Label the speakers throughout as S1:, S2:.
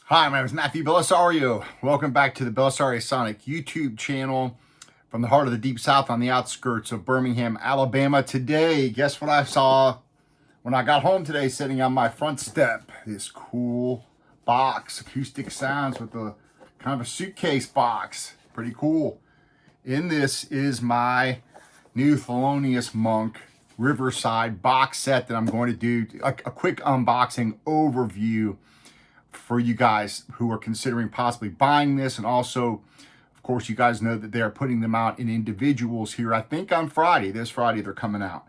S1: Hi, my name is Matthew Bellisario. Welcome back to the BellisarioSonic YouTube channel from the heart of the Deep South on the outskirts of Birmingham, Alabama. Today, guess what I saw when I got home today sitting on my front step? This cool box, Acoustic Sounds, with a kind of a suitcase box. Pretty cool. In this is my new Thelonious Monk Riverside box set that I'm going to do a quick unboxing overview for you guys who are considering possibly buying this. And also, of course, you guys know that they are putting them out in individuals here. I think on Friday, this Friday, they're coming out.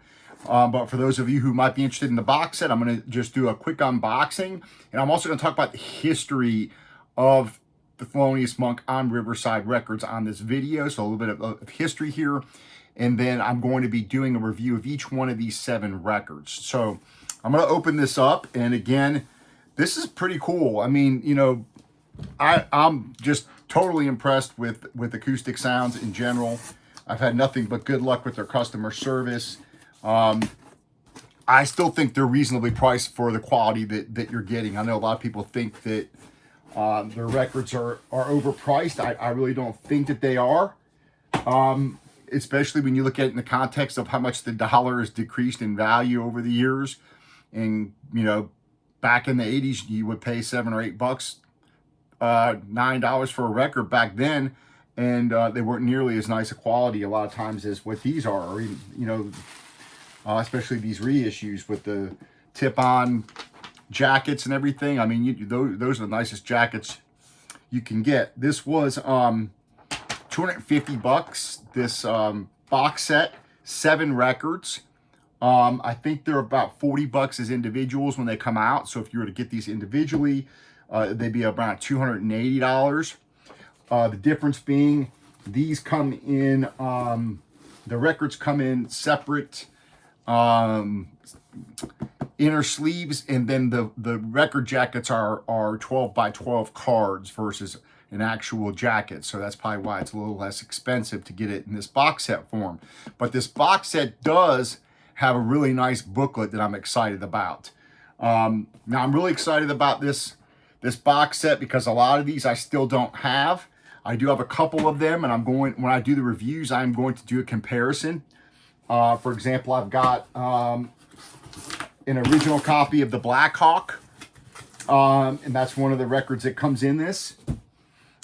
S1: But for those of you who might be interested in the box set, I'm going to just do a quick unboxing. And I'm also going to talk about the history of the Thelonious Monk on Riverside Records on this video. So a little bit of history here. And then I'm going to be doing a review of each one of these 7 records. So I'm going to open this up. And again, this is pretty cool. I mean, you know, I'm just totally impressed with Acoustic Sounds in general. I've had nothing but good luck with their customer service. I still think they're reasonably priced for the quality that you're getting. I know a lot of people think that their records are overpriced. I really don't think that they are, especially when you look at it in the context of how much the dollar has decreased in value over the years. And, you know, back in the 80s, you would pay $7 or $8, $9 for a record back then, and they weren't nearly as nice a quality a lot of times as what these are, or even, you know, especially these reissues with the tip-on jackets and everything. I mean, those are the nicest jackets you can get. This was $250. This box set, 7 records. I think they're about $40 as individuals when they come out. So if you were to get these individually, they'd be around $280. The difference being these come in, the records come in separate inner sleeves, and then the record jackets are 12 by 12 cards versus an actual jacket. So that's probably why it's a little less expensive to get it in this box set form. But this box set does have a really nice booklet that I'm excited about. Now I'm really excited about this box set because a lot of these I still don't have. I do have a couple of them, and when I do the reviews, I'm going to do a comparison. For example, I've got an original copy of the Black Hawk, and that's one of the records that comes in this.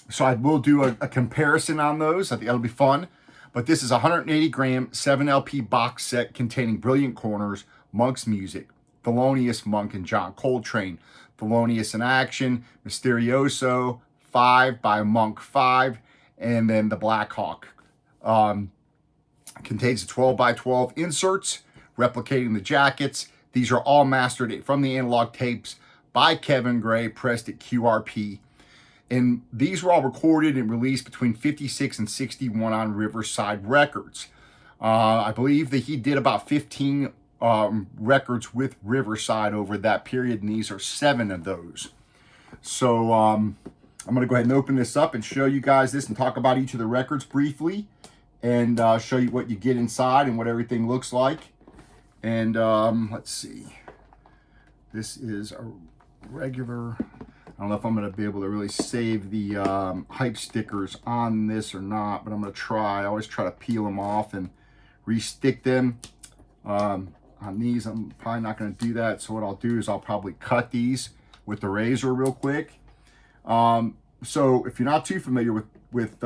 S1: So I will do a comparison on those. I think that'll be fun. But this is a 180-gram 7 LP box set containing Brilliant Corners, Monk's Music, Thelonious Monk and John Coltrane, Thelonious in Action, Mysterioso, 5 by Monk 5, and then the Black Hawk. Contains 12 by 12 inserts, replicating the jackets. These are all mastered from the analog tapes by Kevin Gray, pressed at QRP. And these were all recorded and released between 56 and 61 on Riverside Records. I believe that he did about 15 records with Riverside over that period, and these are 7 of those. So I'm going to go ahead and open this up and show you guys this and talk about each of the records briefly, and show you what you get inside and what everything looks like. And let's see. This is a regular... I don't know if I'm going to be able to really save the hype stickers on this or not, but I'm going to try. I always try to peel them off and re-stick them. On these, I'm probably not going to do that. So what I'll do is I'll probably cut these with the razor real quick. So if you're not too familiar with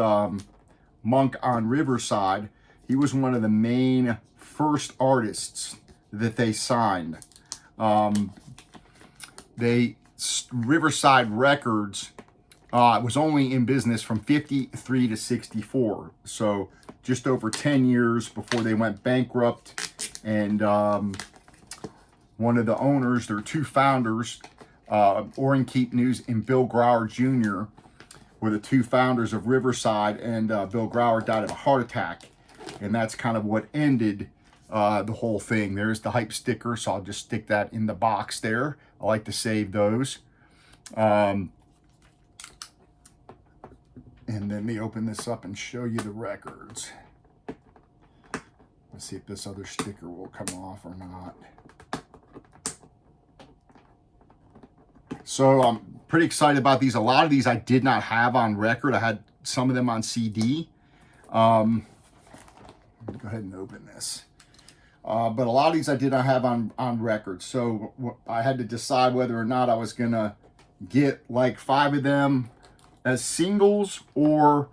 S1: Monk on Riverside, he was one of the main first artists that they signed. Riverside Records was only in business from 53 to 64, so just over 10 years before they went bankrupt. And one of the owners, their 2 founders, Orrin Keep News and Bill Grauer Jr., were the 2 founders of Riverside, and Bill Grauer died of a heart attack, and that's kind of what ended the whole thing. There's the hype sticker, so I'll just stick that in the box there. I like to save those. And then let me open this up and show you the records. Let's see if this other sticker will come off or not. So pretty excited about these. A lot of these I did not have on record. I had some of them on CD. Let me go ahead and open this. But a lot of these I did not have on record. So I had to decide whether or not I was going to get like 5 of them as singles, or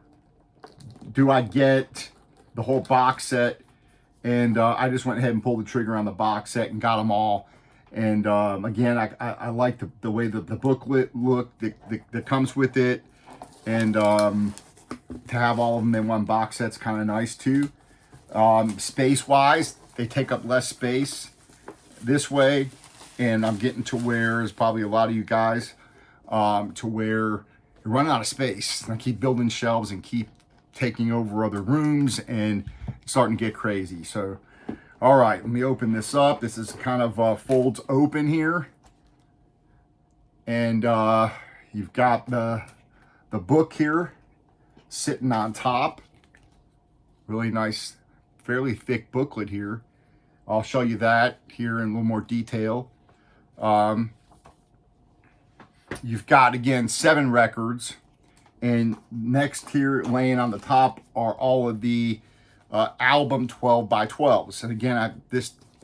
S1: do I get the whole box set. And I just went ahead and pulled the trigger on the box set and got them all. And again, I like the way that the booklet look that comes with it. And to have all of them in one box set's kind of nice too. Space-wise, they take up less space this way. And I'm getting to where, as probably a lot of you guys, to where you're running out of space. I keep building shelves and keep taking over other rooms, and it's starting to get crazy. So, all right, let me open this up. This is kind of folds open here. And you've got the book here sitting on top. Really nice, fairly thick booklet here. I'll show you that here in a little more detail. You've got, again, 7 records. And next here, laying on the top, are all of the album 12x12s. And again,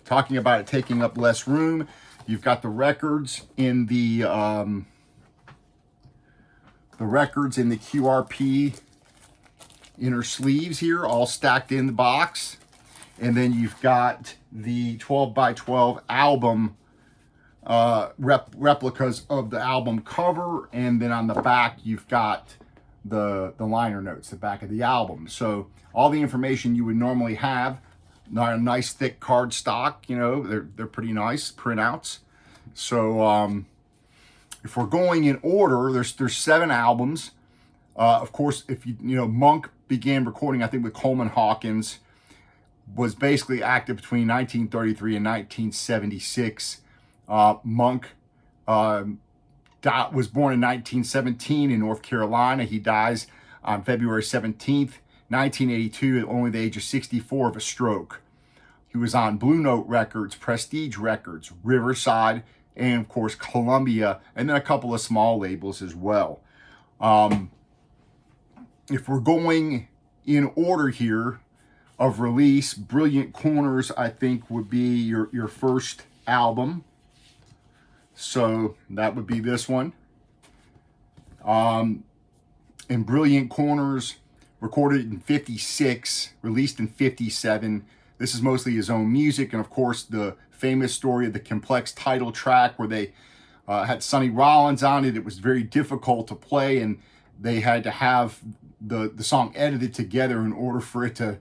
S1: talking about it taking up less room. You've got the records in the QRP inner sleeves here, all stacked in the box. And then you've got the 12x12 album replicas of the album cover, and then on the back you've got the liner notes, the back of the album. So all the information you would normally have, not a nice thick card stock, you know, they're pretty nice printouts. So if we're going in order, there's 7 albums. Of course, if you know, Monk began recording, I think, with Coleman Hawkins, was basically active between 1933 and 1976. Monk was born in 1917 in North Carolina. He dies on February 17th, 1982, at only the age of 64 of a stroke. He was on Blue Note Records, Prestige Records, Riverside, and of course Columbia, and then a couple of small labels as well. If we're going in order here of release, Brilliant Corners, I think, would be your first album. So that would be this one. And Brilliant Corners, recorded in 56, released in 57. This is mostly his own music, and of course the famous story of the complex title track where they had Sonny Rollins on it. It was very difficult to play, and they had to have the song edited together in order for it to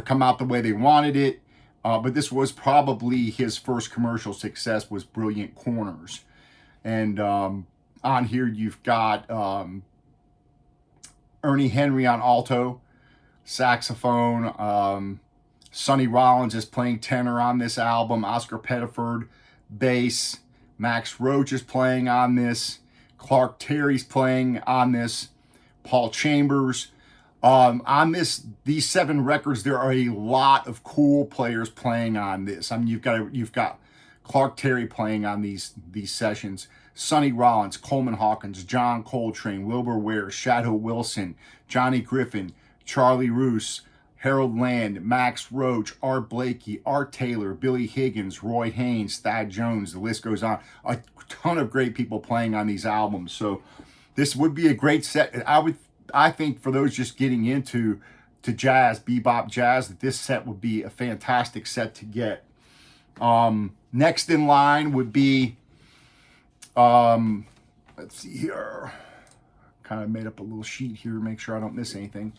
S1: come out the way they wanted it. But this was probably his first commercial success, was Brilliant Corners. And on here you've got Ernie Henry on alto, saxophone. Sonny Rollins is playing tenor on this album. Oscar Pettiford, bass. Max Roach is playing on this. Clark Terry's playing on this. Paul Chambers. On these 7 records, there are a lot of cool players playing on this. I mean, you've got Clark Terry playing on these sessions. Sonny Rollins, Coleman Hawkins, John Coltrane, Wilbur Ware, Shadow Wilson, Johnny Griffin, Charlie Roos, Harold Land, Max Roach, Art Blakey, Art Taylor, Billy Higgins, Roy Haynes, Thad Jones. The list goes on. A ton of great people playing on these albums. So this would be a great set. I think for those just getting into jazz, bebop jazz, that this set would be a fantastic set to get. Next in line would be, let's see here. Kind of made up a little sheet here, make sure I don't miss anything.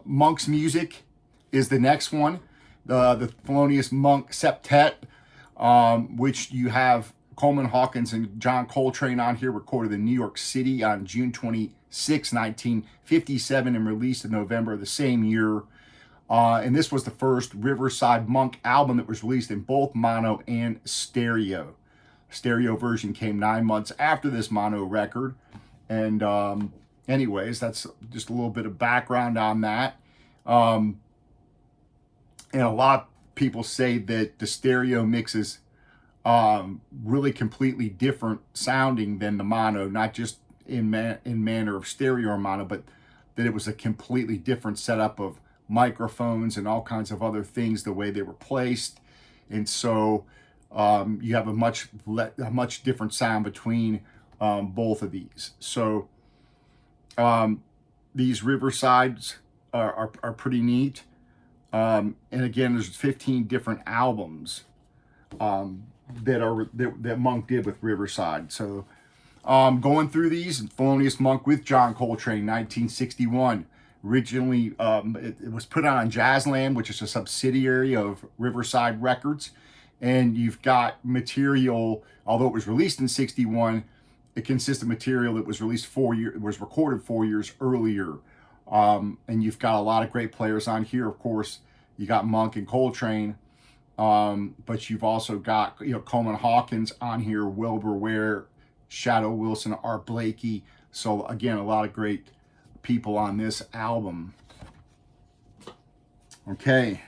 S1: Monk's Music is the next one. The Thelonious Monk Septet, which you have Coleman Hawkins and John Coltrane on here, recorded in New York City on June 26, 1957, and released in November of the same year. And this was the first Riverside Monk album that was released in both mono and stereo. Stereo version came 9 months after this mono record. And anyways, that's just a little bit of background on that. And a lot of people say that the stereo mixes really completely different sounding than the mono, not just in manner of stereo or mono, but that it was a completely different setup of microphones and all kinds of other things, the way they were placed. And so you have a much different sound between both of these. So these Riversides are pretty neat. And again, there's 15 different albums that Monk did with Riverside. So going through these, Thelonious Monk with John Coltrane, 1961. Originally, it was put out on Jazzland, which is a subsidiary of Riverside Records. And you've got material, although it was released in 61, it consists of material that was released recorded 4 years earlier. And you've got a lot of great players on here. Of course, you got Monk and Coltrane, but you've also got Coleman Hawkins on here, Wilbur Ware, Shadow Wilson, Art Blakey. So again, a lot of great people on this album. Okay,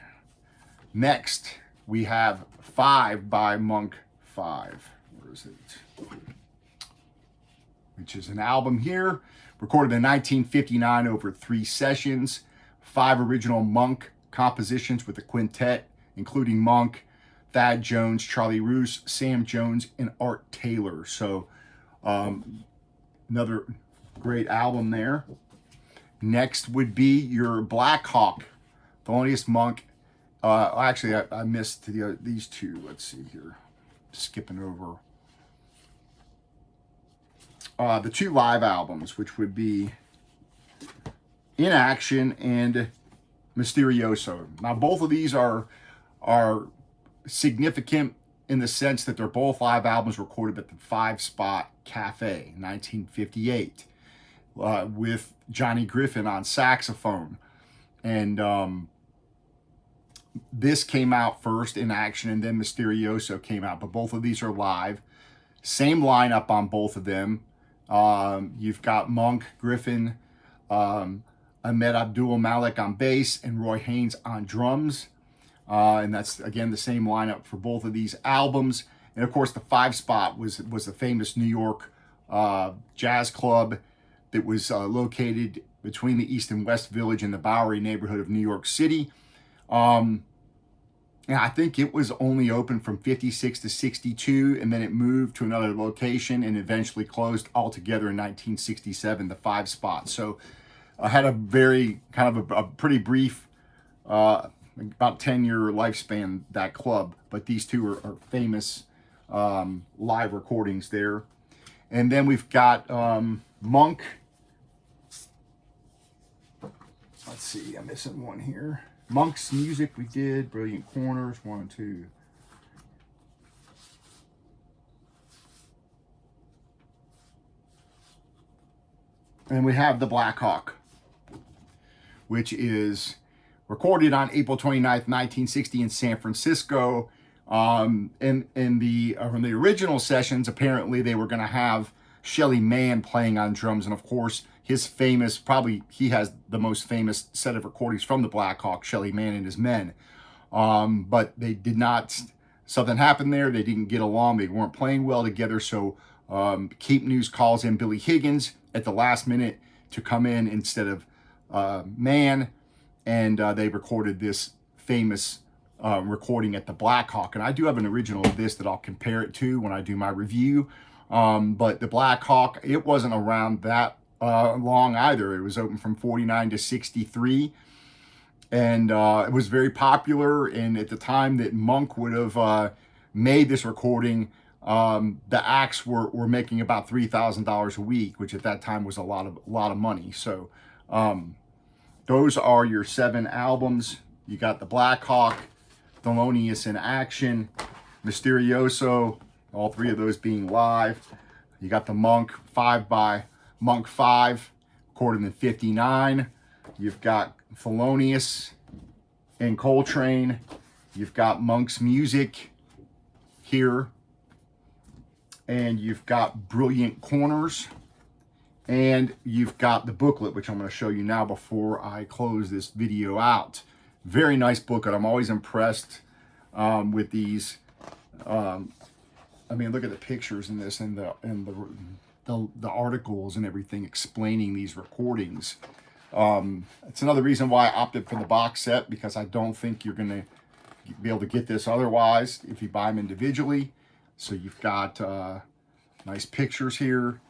S1: next we have 5 by Monk 5. Where is it? Which is an album here, recorded in 1959 over 3 sessions. 5 original Monk compositions with the quintet, including Monk, Thad Jones, Charlie Roos, Sam Jones, and Art Taylor. So another great album there. Next would be your Black Hawk, Thelonious Monk. Actually, I missed these two. Let's see here. Skipping over. The 2 live albums, which would be In Action and Mysterioso. Now, both of these are significant in the sense that they're both live albums recorded at the 5 Spot Cafe in 1958 with Johnny Griffin on saxophone. And this came out first, In Action, and then Mysterioso came out. But both of these are live. Same lineup on both of them. You've got Monk, Griffin, Ahmed Abdul Malik on bass, and Roy Haynes on drums. And that's, again, the same lineup for both of these albums. And, of course, the 5 Spot was the famous New York jazz club that was located between the East and West Village in the Bowery neighborhood of New York City. And I think it was only open from 56 to 62, and then it moved to another location and eventually closed altogether in 1967, the 5 Spot. So I had a very kind of a pretty brief, about 10-year lifespan, that club. But these two are famous live recordings there. And then we've got Monk. Let's see, I'm missing one here. Monk's Music we did, Brilliant Corners, 1 and 2. And we have the Black Hawk, which is recorded on April 29th, 1960 in San Francisco. In the original sessions, apparently they were going to have Shelly Manne playing on drums, and of course his famous, probably he has the most famous set of recordings from the Black Hawk, Shelly Manne and his Men. But they did not, something happened there. They didn't get along. They weren't playing well together. So Keep News calls in Billy Higgins at the last minute to come in instead of Manne. And they recorded this famous recording at the Black Hawk. And I do have an original of this that I'll compare it to when I do my review. But the Black Hawk, it wasn't around that long either. It was open from 49 to 63. And it was very popular. And at the time that Monk would have made this recording, the acts were making about $3,000 a week, which at that time was a lot of money. So those are your 7 albums. You got the Black Hawk, Thelonious in Action, Mysterioso, all 3 of those being live. You got the Monk 5 by Monk 5, recorded in 59. You've got Thelonious and Coltrane. You've got Monk's Music here. And you've got Brilliant Corners. And you've got the booklet, which I'm going to show you now before I close this video out. Very nice booklet. I'm always impressed with these I mean, look at the pictures in this and the articles and everything explaining these recordings. It's another reason why I opted for the box set, because I don't think you're going to be able to get this otherwise if you buy them individually. So you've got nice pictures here.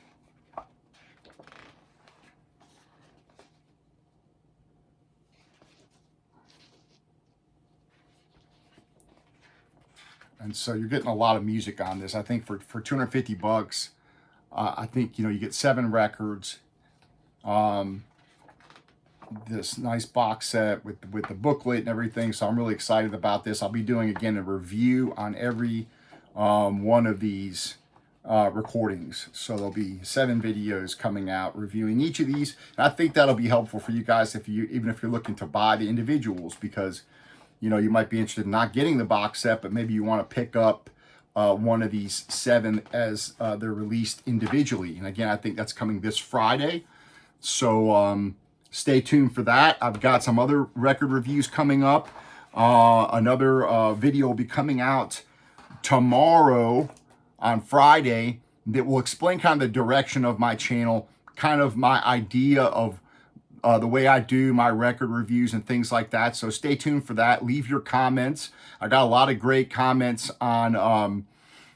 S1: And so you're getting a lot of music on this. I think for 250 bucks, I think, you get 7 records. This nice box set with the booklet and everything. So I'm really excited about this. I'll be doing, again, a review on every one of these recordings. So there'll be 7 videos coming out reviewing each of these. And I think that'll be helpful for you guys even if you're looking to buy the individuals, because you might be interested in not getting the box set, but maybe you want to pick up one of these 7 as they're released individually. And again, I think that's coming this Friday. So stay tuned for that. I've got some other record reviews coming up. Another video will be coming out tomorrow on Friday that will explain kind of the direction of my channel, kind of my idea of the way I do my record reviews and things like that. So stay tuned for that. Leave your comments. I got a lot of great comments on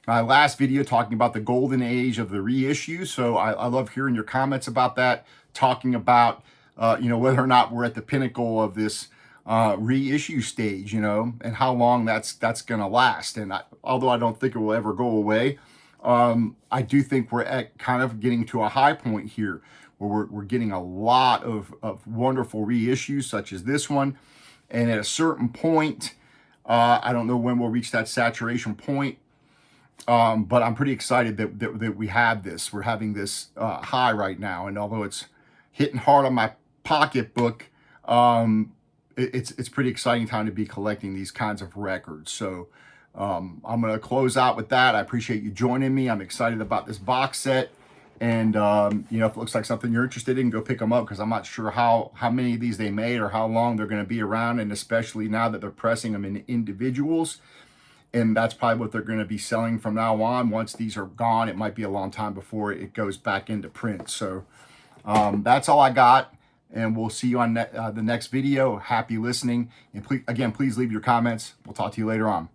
S1: my last video talking about the golden age of the reissue. So I love hearing your comments about that, talking about whether or not we're at the pinnacle of this reissue stage, and how long that's going to last. And although I don't think it will ever go away, I do think we're at kind of getting to a high point here, where we're getting a lot of wonderful reissues such as this one. And at a certain point, I don't know when we'll reach that saturation point, but I'm pretty excited that we have this. We're having this high right now. And although it's hitting hard on my pocketbook, it's pretty exciting time to be collecting these kinds of records. So I'm going to close out with that. I appreciate you joining me. I'm excited about this box set. And, if it looks like something you're interested in, go pick them up, because I'm not sure how many of these they made or how long they're going to be around, and especially now that they're pressing them in individuals. And that's probably what they're going to be selling from now on. Once these are gone, it might be a long time before it goes back into print. So that's all I got, and we'll see you on the next video. Happy listening. And please leave your comments. We'll talk to you later on.